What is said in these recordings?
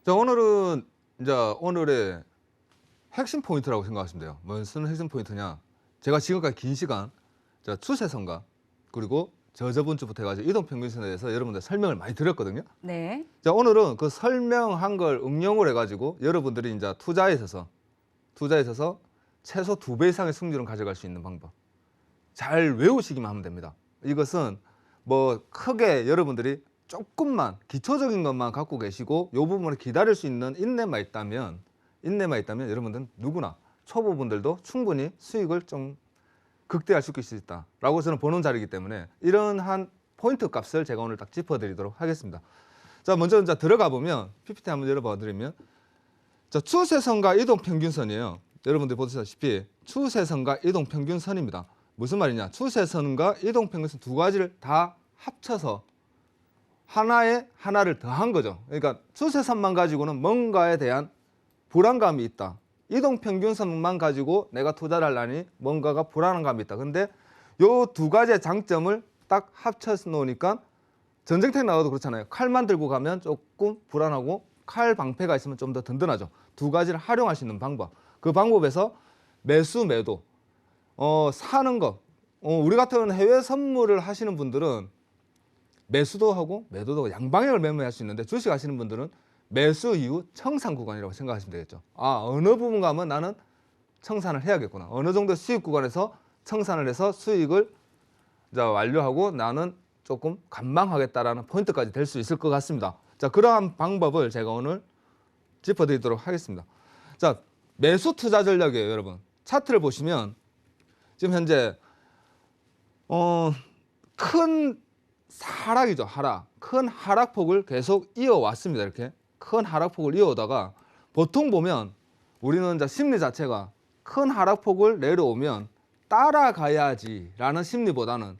자, 오늘은 이제 오늘의 핵심 포인트라고 생각하시면 돼요. 무슨 핵심 포인트냐? 제가 지금까지 긴 시간 자, 추세선과 그리고 저번 주부터 해가지고 이동평균선에 대해서 여러분들 설명을 많이 드렸거든요. 네. 자, 오늘은 그 설명한 걸 응용을 해가지고 여러분들이 이제 투자에 있어서 최소 2배 이상의 승률을 가져갈 수 있는 방법. 잘 외우시기만 하면 됩니다. 이것은 뭐 크게 여러분들이 조금만 기초적인 것만 갖고 계시고 이 부분을 기다릴 수 있는 인내만 있다면 여러분들은 누구나 초보분들도 충분히 수익을 좀 극대화할 수 있다라고 저는 보는 자리이기 때문에 이런 한 포인트 값을 제가 오늘 딱 짚어드리도록 하겠습니다. 자, 먼저 이제 들어가 보면 PPT 한번 열어봐 드리면 자, 추세선과 이동평균선이에요. 여러분들 보시다시피 추세선과 이동평균선입니다. 무슨 말이냐? 추세선과 이동평균선 두 가지를 다 합쳐서 하나에 하나를 더한 거죠. 그러니까 추세선만 가지고는 뭔가에 대한 불안감이 있다. 이동평균선만 가지고 내가 투자를 하려니 뭔가가 불안감이 있다. 근데 요 두 가지의 장점을 딱 합쳐서 놓으니까 전쟁터에 나가도 그렇잖아요. 칼만 들고 가면 조금 불안하고 칼 방패가 있으면 좀 더 든든하죠. 두 가지를 활용할 수 있는 방법. 그 방법에서 매수, 매도, 사는 거. 우리 같은 해외 선물을 하시는 분들은 매수도 하고 매도도 하고 양방향을 매매할 수 있는데 주식 하시는 분들은 매수 이후 청산 구간이라고 생각하시면 되겠죠. 아, 어느 부분 가면 나는 청산을 해야겠구나. 어느 정도 수익 구간에서 청산을 해서 수익을 이제 완료하고 나는 조금 관망하겠다라는 포인트까지 될 수 있을 것 같습니다. 자, 그러한 방법을 제가 오늘 짚어드리도록 하겠습니다. 자, 매수 투자 전략이에요, 여러분. 차트를 보시면 지금 현재 큰 하락이죠, 하락. 큰 하락폭을 계속 이어왔습니다. 이렇게 큰 하락폭을 이어오다가 보통 보면 우리는 이제 심리 자체가 큰 하락폭을 내려오면 따라가야지라는 심리보다는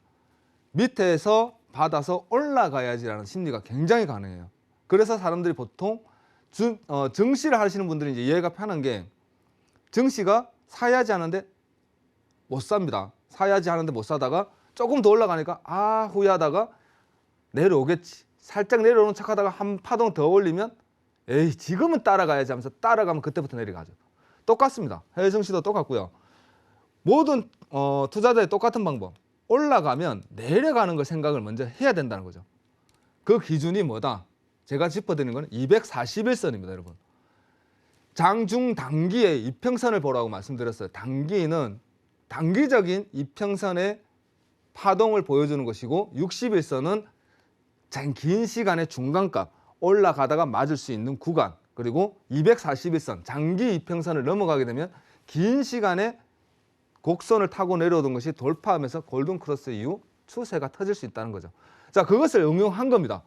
밑에서 받아서 올라가야지라는 심리가 굉장히 가능해요. 그래서 사람들이 보통 증시를 하시는 분들이 이제 이해가 편한 게 증시가 사야지 하는데 못 삽니다. 사야지 하는데 못 사다가 조금 더 올라가니까 아 후회하다가 내려오겠지. 살짝 내려오는 척하다가 한 파동 더 올리면 에이 지금은 따라가야지 하면서 따라가면 그때부터 내려가죠. 똑같습니다. 해외 증시도 똑같고요. 모든 투자자의 똑같은 방법. 올라가면 내려가는 걸 생각을 먼저 해야 된다는 거죠. 그 기준이 뭐다? 제가 짚어드리는 건 241선입니다, 여러분. 장중 단기의 이평선을 보라고 말씀드렸어요. 단기는 단기적인 이평선의 파동을 보여주는 것이고 61선은 긴 시간의 중간값, 올라가다가 맞을 수 있는 구간, 그리고 241선, 장기 이평선을 넘어가게 되면 긴 시간의 곡선을 타고 내려오던 것이 돌파하면서 골든크로스 이후 추세가 터질 수 있다는 거죠. 자, 그것을 응용한 겁니다.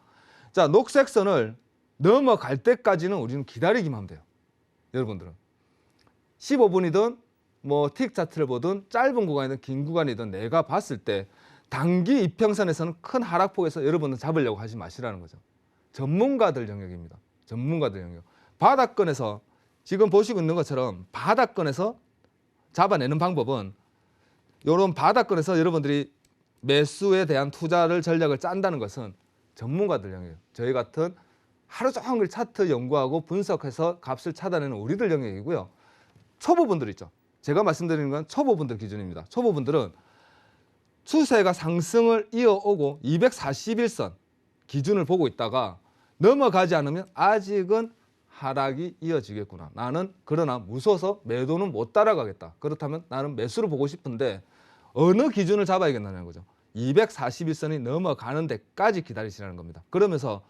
자, 녹색선을 넘어갈 때까지는 우리는 기다리기만 하면 돼요. 여러분들은 15분이든 뭐 틱 차트를 보든 짧은 구간이든 긴 구간이든 내가 봤을 때 단기 이평선에서는 큰 하락폭에서 여러분은 잡으려고 하지 마시라는 거죠. 전문가들 영역입니다. 전문가들 영역. 바닥권에서 지금 보시고 있는 것처럼 바닥권에서 잡아내는 방법은 이런 바닥권에서 여러분들이 매수에 대한 투자를 전략을 짠다는 것은 전문가들 영역이에요. 저희 같은 하루 종일 차트 연구하고 분석해서 값을 찾아내는 우리들 영역이고요. 초보분들 있죠. 제가 말씀드리는 건 초보분들 기준입니다. 초보분들은 추세가 상승을 이어오고 241선 기준을 보고 있다가 넘어가지 않으면 아직은 하락이 이어지겠구나. 나는 그러나 무서워서 매도는 못 따라가겠다. 그렇다면 나는 매수를 보고 싶은데 어느 기준을 잡아야겠다는 거죠. 241선이 넘어가는 데까지 기다리시라는 겁니다. 그러면서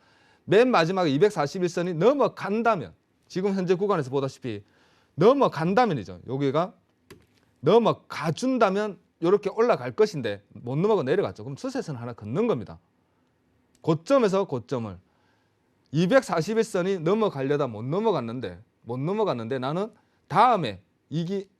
맨 마지막에 241선이 넘어간다면 지금 현재 구간에서 보다시피 넘어간다면이죠. 여기가 넘어가 준다면 이렇게 올라갈 것인데 못 넘어가 내려갔죠. 그럼 추세선 하나 걷는 겁니다. 고점에서 고점을 241선이 넘어가려다 못 넘어갔는데 나는 다음에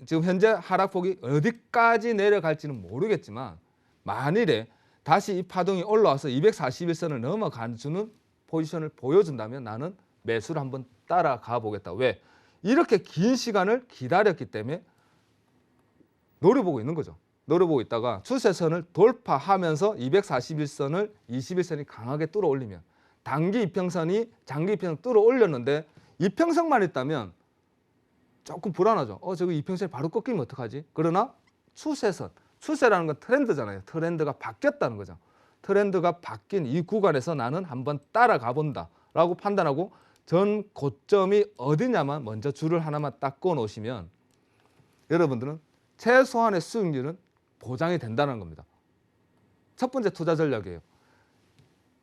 지금 현재 하락폭이 어디까지 내려갈지는 모르겠지만 만일에 다시 이 파동이 올라와서 241선을 넘어가주는 포지션을 보여준다면 나는 매수를 한번 따라가 보겠다. 왜? 이렇게 긴 시간을 기다렸기 때문에 노려보고 있는 거죠. 노려보고 있다가 추세선을 돌파하면서 241선을 21선이 강하게 뚫어 올리면 단기 이평선이 장기 이평선 뚫어 올렸는데 이평선만 있다면 조금 불안하죠. 저거 이평선이 바로 꺾이면 어떡하지? 그러나 추세선, 추세라는 건 트렌드잖아요. 트렌드가 바뀌었다는 거죠. 트렌드가 바뀐 이 구간에서 나는 한번 따라가 본다 라고 판단하고 전 고점이 어디냐만 먼저 줄을 하나만 딱 그어 놓으시면 여러분들은 최소한의 수익률은 보장이 된다는 겁니다. 첫 번째 투자 전략이에요.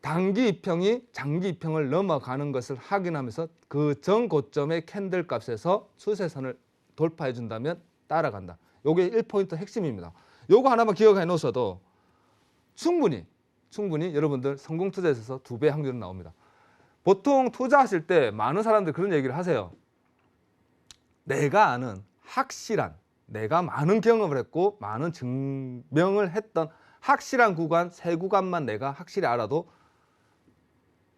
단기 입평이 장기 입평을 넘어가는 것을 확인하면서 그 전 고점의 캔들 값에서 추세선을 돌파해 준다면 따라간다. 이게 1포인트 핵심입니다. 요거 하나만 기억해 놓으셔도 충분히 여러분들 성공 투자에 있어서 2배 확률은 나옵니다. 보통 투자하실 때 많은 사람들이 그런 얘기를 하세요. 내가 아는 확실한, 내가 많은 경험을 했고 많은 증명을 했던 확실한 구간, 세 구간만 내가 확실히 알아도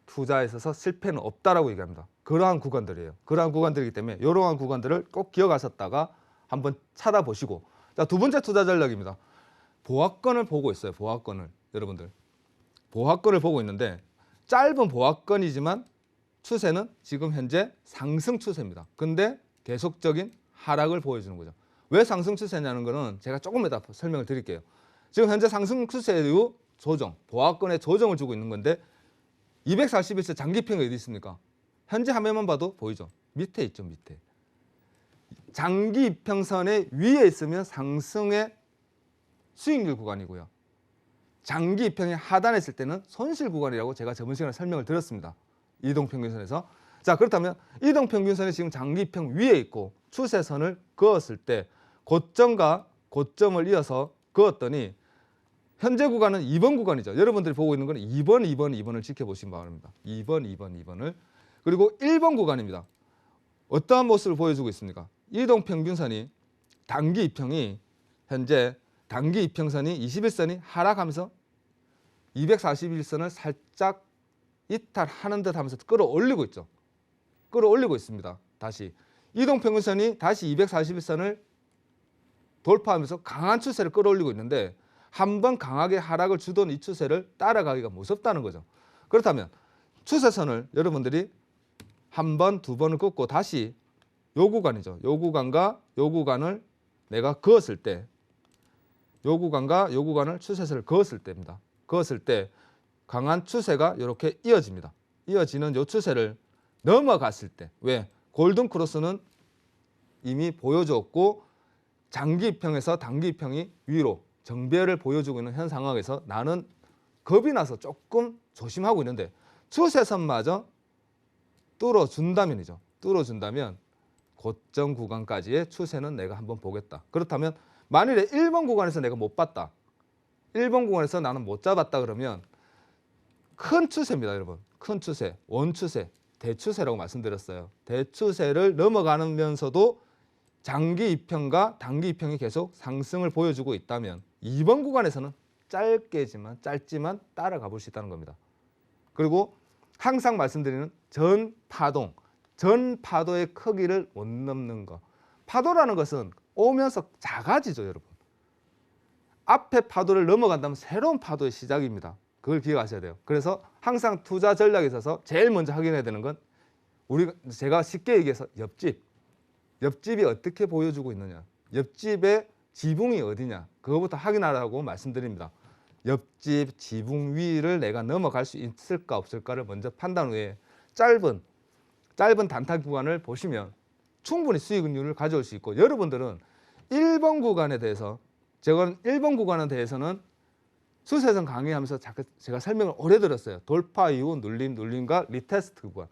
투자에 있어서 실패는 없다라고 얘기합니다. 그러한 구간들이에요. 그러한 구간들이기 때문에 이러한 구간들을 꼭 기억하셨다가 한번 찾아보시고, 자, 두 번째 투자 전략입니다. 보합권을 보고 있어요. 보합권을. 여러분들 보합권을 보고 있는데 짧은 보합권이지만 추세는 지금 현재 상승 추세입니다. 근데 계속적인 하락을 보여주는 거죠. 왜 상승 추세냐는 거는 제가 조금 이따 설명을 드릴게요. 지금 현재 상승 추세의 조정, 보합권에 조정을 주고 있는 건데 241세 장기평이 어디 있습니까? 현재 화면만 봐도 보이죠? 밑에 있죠, 밑에. 장기 이평선의 위에 있으면 상승의 수익률 구간이고요. 장기 이평이 하단에 있을 때는 손실 구간이라고 제가 저번 시간에 설명을 드렸습니다. 이동평균선에서. 자, 그렇다면 이동평균선이 지금 장기 이평 위에 있고 추세선을 그었을 때 고점과 고점을 이어서 그었더니 현재 구간은 2번 구간이죠. 여러분들이 보고 있는 건 2번을 지켜보시기 바랍니다. 2번을. 그리고 1번 구간입니다. 어떠한 모습을 보여주고 있습니까? 이동평균선이 단기 이평이 현재 단기 이평선이 21선이 하락하면서 241선을 살짝 이탈하는 듯 하면서 끌어올리고 있죠. 끌어올리고 있습니다. 다시 이동평균선이 다시 241선을 돌파하면서 강한 추세를 끌어올리고 있는데 한번 강하게 하락을 주던 이 추세를 따라가기가 무섭다는 거죠. 그렇다면 추세선을 여러분들이 한 번, 두 번을 긋고 다시 요 구간이죠. 요 구간과 요 구간을 내가 그었을 때, 요 구간과 요 구간을 추세선을 그었을 때입니다. 그었을 때 강한 추세가 이렇게 이어집니다. 이어지는 요 추세를 넘어갔을 때, 왜? 골든 크로스는 이미 보여줬고 장기 입평에서 단기 입평이 위로 정배를 보여주고 있는 현 상황에서 나는 겁이 나서 조금 조심하고 있는데 추세선마저 뚫어준다면이죠. 뚫어준다면 고점 구간까지의 추세는 내가 한번 보겠다. 그렇다면 만일에 1번 구간에서 내가 못 봤다. 1번 구간에서 나는 못 잡았다 그러면 큰 추세입니다, 여러분. 큰 추세, 원추세, 대추세라고 말씀드렸어요. 대추세를 넘어가면서도 장기 이평과 단기 이평이 계속 상승을 보여주고 있다면 2번 구간에서는 짧지만 따라가 볼 수 있다는 겁니다. 그리고 항상 말씀드리는 전 파도의 크기를 못 넘는 거. 파도라는 것은 오면서 작아지죠, 여러분. 앞에 파도를 넘어간다면 새로운 파도의 시작입니다. 그걸 기억하셔야 돼요. 그래서 항상 투자 전략에 있어서 제일 먼저 확인해야 되는 건 제가 쉽게 얘기해서 옆집이 어떻게 보여주고 있느냐, 옆집의 지붕이 어디냐, 그거부터 확인하라고 말씀드립니다. 옆집 지붕 위를 내가 넘어갈 수 있을까 없을까를 먼저 판단 후에 짧은 단타 구간을 보시면 충분히 수익률을 가져올 수 있고, 여러분들은 1번 구간에 대해서, 제가 1번 구간에 대해서는 수세선 강의하면서 제가 설명을 오래 들었어요. 돌파 이후 눌림과 리테스트 구간,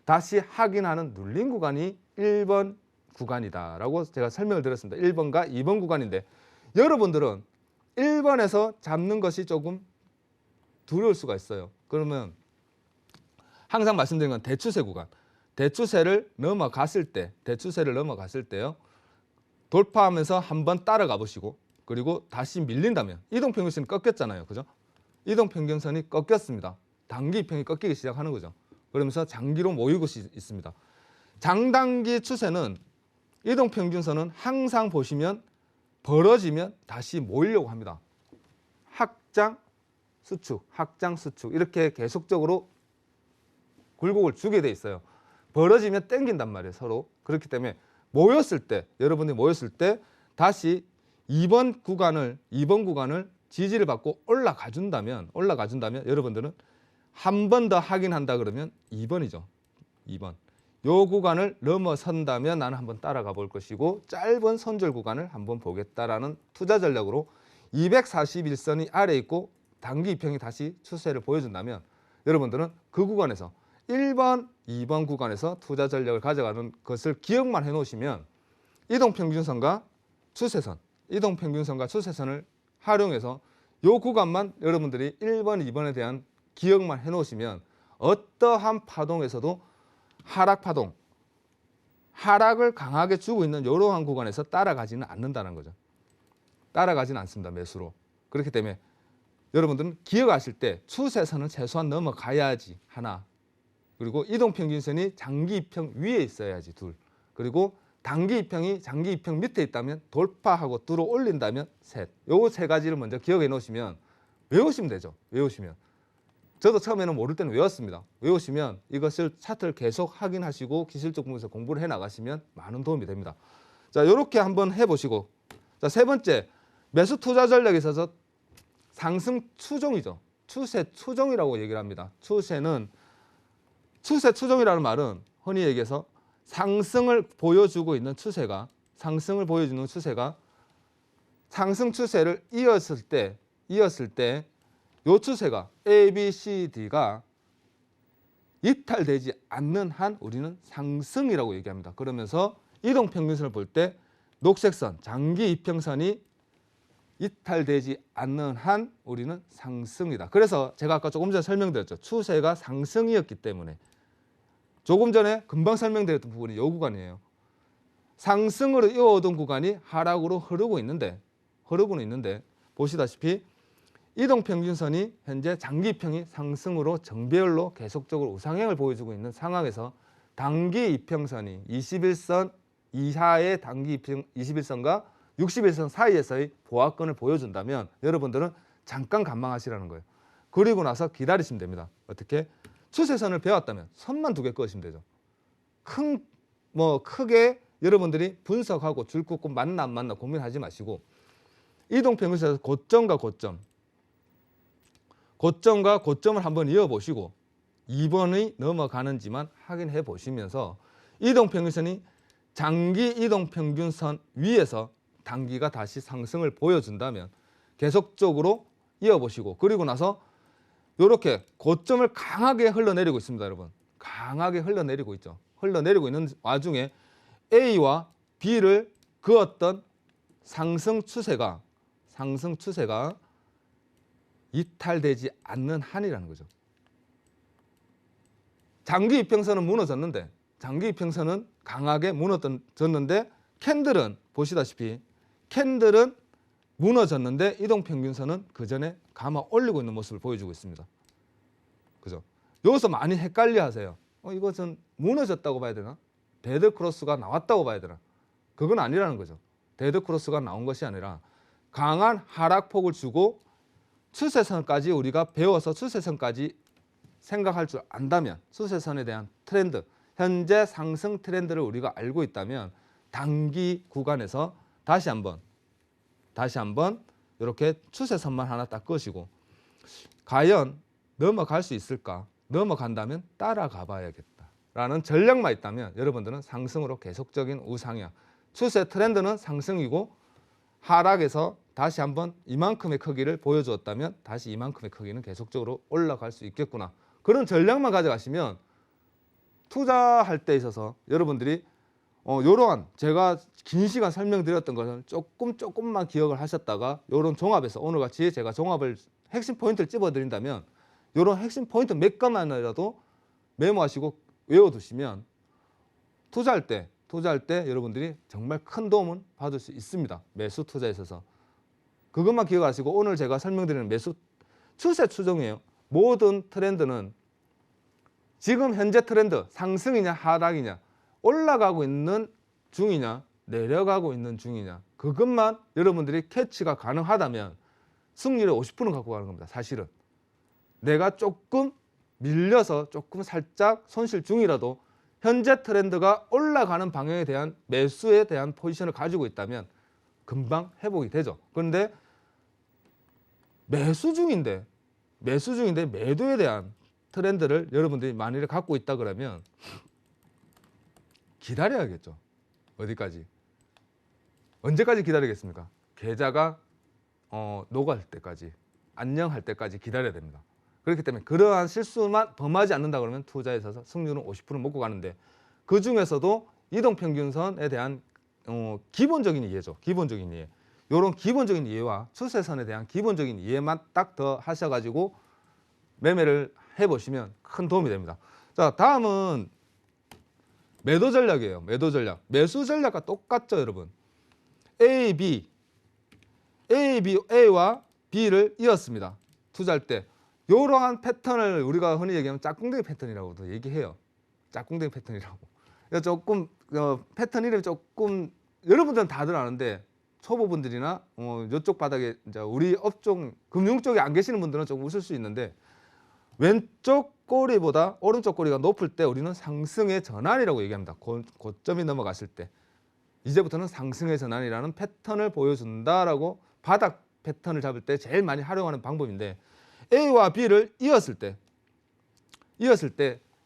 다시 확인하는 눌림 구간이 1번 구간이다라고 제가 설명을 드렸습니다. 1번과 2번 구간인데 여러분들은 1번에서 잡는 것이 조금 두려울 수가 있어요. 그러면 항상 말씀드린 건 대추세 구간, 대추세를 넘어갔을 때요, 돌파하면서 한번 따라가 보시고, 그리고 다시 밀린다면, 이동평균선이 꺾였잖아요, 그죠? 이동평균선이 꺾였습니다. 단기 이평이 꺾이기 시작하는 거죠. 그러면서 장기로 모이고 있습니다. 장단기 추세는 이동평균선은 항상 보시면 벌어지면 다시 모이려고 합니다. 확장, 수축 이렇게 계속적으로 굴곡을 주게 돼 있어요. 벌어지면 땡긴단 말이에요, 서로. 그렇기 때문에 모였을 때, 여러분들이 모였을 때 다시 2번 구간을 지지를 받고 올라가 준다면 여러분들은 한 번 더 확인한다 그러면 2번이죠. 2번. 요 구간을 넘어선다면 나는 한번 따라가 볼 것이고 짧은 손절 구간을 한번 보겠다라는 투자 전략으로 241선이 아래 있고 단기 이평이 다시 추세를 보여준다면 여러분들은 그 구간에서 1번, 2번 구간에서 투자 전략을 가져가는 것을 기억만 해놓으시면 이동평균선과 추세선을 활용해서 요 구간만 여러분들이 1번, 2번에 대한 기억만 해놓으시면 어떠한 파동에서도 하락파동, 하락을 강하게 주고 있는 이러한 구간에서 따라가지는 않는다는 거죠. 따라가지는 않습니다, 매수로. 그렇기 때문에 여러분들은 기억하실 때 추세선은 최소한 넘어가야지 하나, 그리고 이동평균선이 장기 이평 위에 있어야지 둘, 그리고 단기 이평이 장기 이평 밑에 있다면 돌파하고 뚫어 올린다면 셋. 요 세 가지를 먼저 기억해 놓으시면 외우시면 되죠. 외우시면. 저도 처음에는 모를 때는 외웠습니다. 외우시면 이것을 차트를 계속 확인하시고 기술적 부분에서 공부를 해 나가시면 많은 도움이 됩니다. 자, 이렇게 한번 해보시고, 자, 세 번째, 매수 투자 전략에 있어서 상승 추종이죠. 추세 추종이라고 얘기를 합니다. 추세 추종이라는 말은 흔히 얘기해서 상승을 보여주고 있는 추세가 상승 추세를 이었을 때 이 추세가 A, B, C, D가 이탈되지 않는 한 우리는 상승이라고 얘기합니다. 그러면서 이동평균선을 볼 때 녹색선, 장기 이평선이 이탈되지 않는 한 우리는 상승이다. 그래서 제가 아까 조금 전에 설명드렸죠. 추세가 상승이었기 때문에 조금 전에 금방 설명드렸던 부분이 이 구간이에요. 상승으로 이어오던 구간이 하락으로 흐르고 있는데 보시다시피 이동평균선이 현재 장기이평이 상승으로 정배열로 계속적으로 우상향을 보여주고 있는 상황에서 단기 이평선이 21선 이하의 단기 이평 21선과 61선 사이에서의 보합권을 보여준다면 여러분들은 잠깐 관망하시라는 거예요. 그리고 나서 기다리시면 됩니다. 어떻게? 추세선을 배웠다면 선만 두 개 그으시면 되죠. 크게 여러분들이 분석하고 줄 긋고 맞나 안 맞나 고민하지 마시고 이동평균선에서 고점과 고점을 한번 이어보시고 2번이 넘어가는지만 확인해 보시면서 이동평균선이 장기 이동평균선 위에서 단기가 다시 상승을 보여준다면 계속적으로 이어보시고 그리고 나서 이렇게 고점을 강하게 흘러내리고 있습니다, 여러분. 강하게 흘러내리고 있죠. 흘러내리고 있는 와중에 A와 B를 그었던 상승 추세가 이탈되지 않는 한이라는 거죠. 장기 이평선은 무너졌는데 장기 이평선은 강하게 무너졌는데 캔들은 보시다시피 캔들은 무너졌는데 이동평균선은 그 전에 감아 올리고 있는 모습을 보여주고 있습니다. 그죠? 여기서 많이 헷갈려 하세요. 이것은 무너졌다고 봐야 되나? 데드크로스가 나왔다고 봐야 되나? 그건 아니라는 거죠. 데드크로스가 나온 것이 아니라 강한 하락폭을 주고 추세선까지 우리가 배워서 추세선까지 생각할 줄 안다면 추세선에 대한 트렌드, 현재 상승 트렌드를 우리가 알고 있다면 단기 구간에서 다시 한번 이렇게 추세선만 하나 딱 끄시고 과연 넘어갈 수 있을까? 넘어간다면 따라가 봐야겠다라는 전략만 있다면 여러분들은 상승으로 계속적인 우상향, 추세 트렌드는 상승이고 하락에서 다시 한번 이만큼의 크기를 보여주었다면 다시 이만큼의 크기는 계속적으로 올라갈 수 있겠구나. 그런 전략만 가져가시면 투자할 때 있어서 여러분들이 이러한 제가 긴 시간 설명드렸던 것은 조금만 기억을 하셨다가 이런 종합에서 오늘같이 제가 종합을 핵심 포인트를 찝어드린다면 이런 핵심 포인트 몇 가만이라도 메모하시고 외워두시면 투자할 때 여러분들이 정말 큰 도움을 받을 수 있습니다. 매수 투자에 있어서. 그것만 기억하시고 오늘 제가 설명드리는 매수 추세 추종이에요. 모든 트렌드는 지금 현재 트렌드 상승이냐 하락이냐 올라가고 있는 중이냐 내려가고 있는 중이냐 그것만 여러분들이 캐치가 가능하다면 승률의 50%는 갖고 가는 겁니다. 사실은 내가 조금 밀려서 조금 살짝 손실 중이라도 현재 트렌드가 올라가는 방향에 대한 매수에 대한 포지션을 가지고 있다면 금방 회복이 되죠. 그런데 매수 중인데 매도에 대한 트렌드를 여러분들이 만일에 갖고 있다 그러면 기다려야겠죠. 어디까지? 언제까지 기다리겠습니까? 계좌가 녹아할 때까지, 안녕할 때까지 기다려야 됩니다. 그렇기 때문에 그러한 실수만 범하지 않는다 그러면 투자에 있어서 승률은 50% 먹고 가는데, 그 중에서도 이동평균선에 대한 기본적인 이해죠. 기본적인 이해. 이런 기본적인 이해와 추세선에 대한 기본적인 이해만 딱 더 하셔가지고 매매를 해보시면 큰 도움이 됩니다. 자, 다음은 매도 전략이에요. 매도 전략. 매수 전략과 똑같죠, 여러분. A와 B를 이었습니다. 투자할 때 이러한 패턴을 우리가 흔히 얘기하면 짝꿍댕이 패턴이라고도 얘기해요. 짝꿍댕이 패턴이라고. 조금 패턴 이름이 조금 여러분들은 다들 아는데 초보분들이나 이쪽 바닥에 이제 우리 업종 금융 쪽에 안 계시는 분들은 조금 웃을 수 있는데, 왼쪽 꼬리보다 오른쪽 꼬리가 높을 때 우리는 상승의 전환이라고 얘기합니다. 고점이 넘어갔을 때 이제부터는 상승의 전환이라는 패턴을 보여준다라고 바닥 패턴을 잡을 때 제일 많이 활용하는 방법인데, A와 B를 이었을 때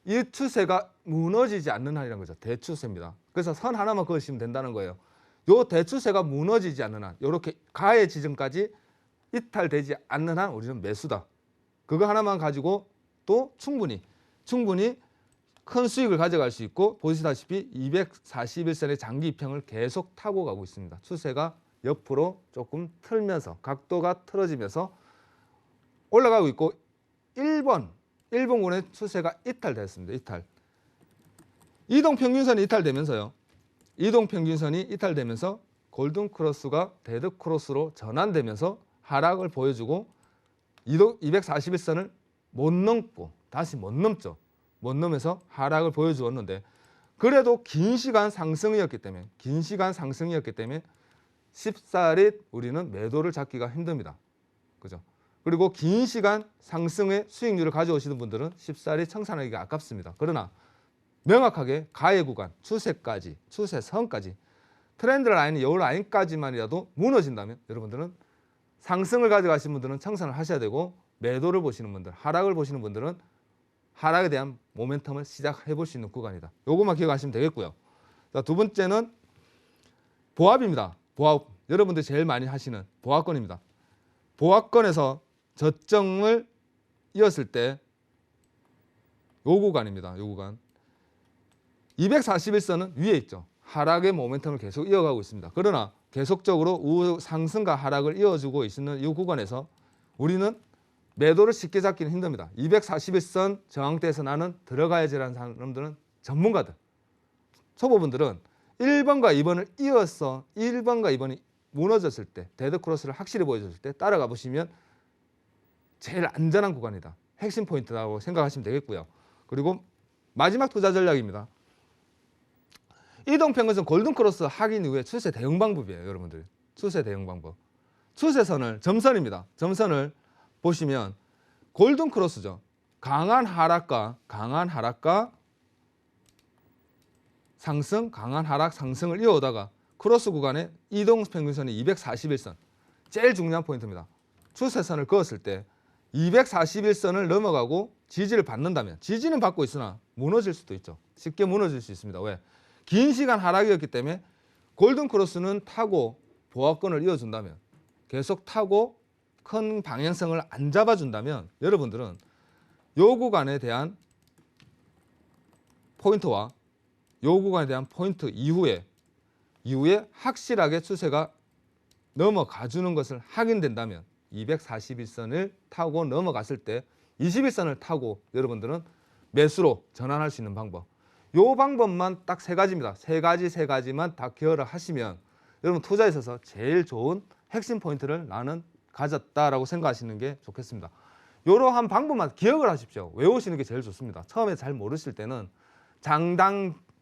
이 추세가 무너지지 않는 한이라는 거죠. 대추세입니다. 그래서 선 하나만 그으시면 된다는 거예요. 요 대추세가 무너지지 않는 한, 이렇게 가해 지점까지 이탈되지 않는 한 우리는 매수다. 그거 하나만 가지고 또 충분히 큰 수익을 가져갈 수 있고, 보시다시피 241선의 장기 입형을 계속 타고 가고 있습니다. 추세가 옆으로 조금 틀면서 각도가 틀어지면서 올라가고 있고, 1번군의 추세가 이탈됐습니다. 이탈. 이동평균선이 이탈되면서 골든크로스가 데드크로스로 전환되면서 하락을 보여주고 241선을 못 넘고 다시 못 넘죠. 못 넘어서 하락을 보여주었는데, 그래도 긴 시간 상승이었기 때문에 쉽사리 우리는 매도를 잡기가 힘듭니다. 그죠? 그리고 긴 시간 상승의 수익률을 가져오시는 분들은 쉽사리 청산하기가 아깝습니다. 그러나 명확하게 가해 구간, 추세선까지 트렌드 라인, 이 라인까지만이라도 무너진다면 여러분들은 상승을 가져가시는 분들은 청산을 하셔야 되고, 매도를 보시는 분들, 하락을 보시는 분들은 하락에 대한 모멘텀을 시작해 볼 수 있는 구간이다. 요것만 기억하시면 되겠고요. 자, 두 번째는 보합입니다. 보합. 여러분들이 제일 많이 하시는 보합권입니다. 보합권에서 저점을 이었을 때 요 구간입니다. 요 구간. 241선은 위에 있죠. 하락의 모멘텀을 계속 이어가고 있습니다. 그러나 계속적으로 상승과 하락을 이어주고 있는 이 구간에서 우리는 매도를 쉽게 잡기는 힘듭니다. 241선 저항대에서 나는 들어가야지라는 사람들은 전문가들. 초보분들은 1번과 2번을 이어서 1번과 2번이 무너졌을 때, 데드크로스를 확실히 보여줬을 때 따라가 보시면 제일 안전한 구간이다. 핵심 포인트라고 생각하시면 되겠고요. 그리고 마지막 투자 전략입니다. 이동평균선 골든크로스 확인 이후에 추세 대응 방법이에요. 여러분들. 추세 대응 방법. 추세선을, 점선입니다. 점선을 보시면 골든크로스죠. 강한 하락과 상승, 강한 하락, 상승을 이어오다가 크로스 구간에 이동평균선이 241선. 제일 중요한 포인트입니다. 추세선을 그었을 때 241선을 넘어가고 지지를 받는다면, 지지는 받고 있으나 무너질 수도 있죠. 쉽게 무너질 수 있습니다. 왜? 긴 시간 하락이었기 때문에 골든크로스는 타고 보합권을 이어준다면, 계속 타고 큰 방향성을 안 잡아준다면 여러분들은 요 구간에 대한 포인트와 요 구간에 대한 포인트 이후에 확실하게 추세가 넘어가주는 것을 확인된다면 241선을 타고 넘어갔을 때 21선을 타고 여러분들은 매수로 전환할 수 있는 방법. 요 방법만 딱 세 가지입니다. 세 가지만 다 기억을 하시면 여러분 투자에 있어서 제일 좋은 핵심 포인트를 나는 가졌다라고 생각하시는 게 좋겠습니다. 이러한 방법만 기억을 하십시오. 외우시는 게 제일 좋습니다. 처음에 잘 모르실 때는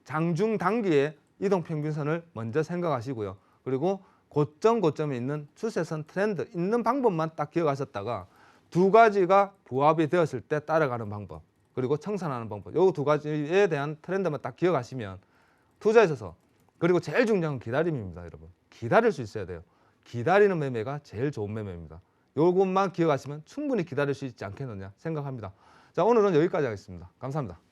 장중 단기에 이동평균선을 먼저 생각하시고요. 그리고 고점에 있는 추세선 트렌드 있는 방법만 딱 기억하셨다가 두 가지가 부합이 되었을 때 따라가는 방법. 그리고 청산하는 방법, 요 두 가지에 대한 트렌드만 딱 기억하시면 투자에 있어서, 그리고 제일 중요한 건 기다림입니다. 여러분, 기다릴 수 있어야 돼요. 기다리는 매매가 제일 좋은 매매입니다. 요것만 기억하시면 충분히 기다릴 수 있지 않겠느냐 생각합니다. 자, 오늘은 여기까지 하겠습니다. 감사합니다.